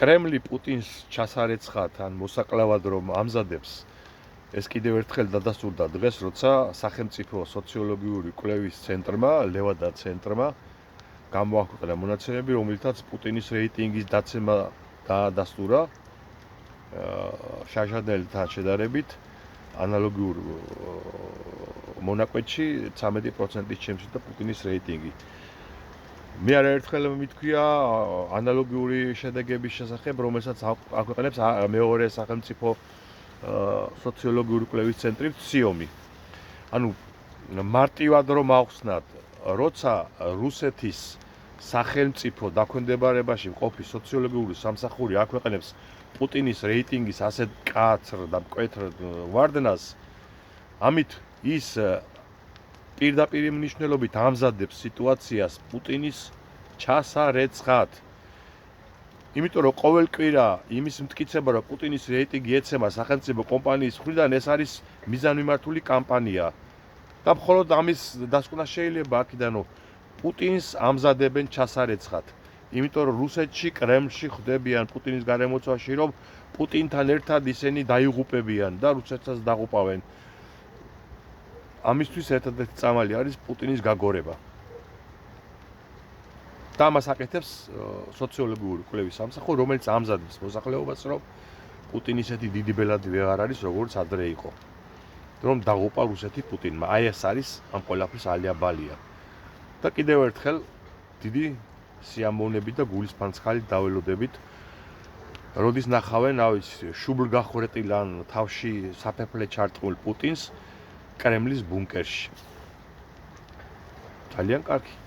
კრემლი პუტინს ჩასარეცხად ან მოსაკლავად რომ ამზადებს, ეს კიდევ ერთხელ დადასტურდა დღეს, როცა სახელმწიფო სოციოლოგიური კვლევის ცენტრმა, ლევადა ცენტრმა გამოაქვეყნა მონაცემები, რომელთაც პუტინის რეიტინგის დაცემა დაადასტურა შაშადელთან შედარებით ანალოგიურ მონაკვეთში 13%-ის შემცირდა პუტინის რეიტინგი. მე არაერთხელ მითქვია ანალოგიური შედეგების შესახებ, რომელსაც აქვეყნებს მეორე სახელმწიფო სოციოლოგიური კვლევის ცენტრი ციომი. ანუ მარტივად რომ ავხსნათ, როცა რუსეთის სახელმწიფო დაქვემდებარებაში მყოფი სოციოლოგიური სამსახური აქვეყნებს პუტინის რეიტინგის ასეთ მკაცრ და მკვეთრ ვარდნას, ამით ის პირდაპირ მნიშვნელობით ამზადებს სიტუაციას პუტინის ჩასარეცხად. იმიტომ რომ ყოველ კვირა იმის მტკიცება, რომ პუტინის რეიტინგი ეცემა სახელმწიფო კომპანიის მხრიდან, ეს არის მიზანმიმართული კამპანია. და მხოლოდ ამის დასკვნა შეიძლება აქედან, რომ პუტინს ამზადებენ ჩასარეცხად. იმიტომ რომ რუსეთში, კრემლში ხვდებიან პუტინის გარემოცვაში, რომ პუტინთან ერთად ისინი დაიღუპებიან და რუსეთსაც დაღუპავენ. ამისთვის ერთადერთი წამალი არის პუტინის გაგორება. და ამას აკეთებს სოციოლოგიური კვლევის სამსახური, რომელიც ამზადებს მოსახლეობას, რომ პუტინი ისეთი დიდი ბელადი ვეღარ არის, როგორც ადრე იყო. რომ დაღუპა რუსეთი პუტინმა. აი ეს არის ამ ყველაფრის ალიაბალია. და კიდევ ერთხელ დიდი სიამოვნებით და გულისფანცხალით დაველოდებით, როდის ნახავენ შუბლგახვრეტილ ან თავში საფეფლე ჩარტყმულ პუტინს კრემლის ბუნკერში. ძალიან კარგი.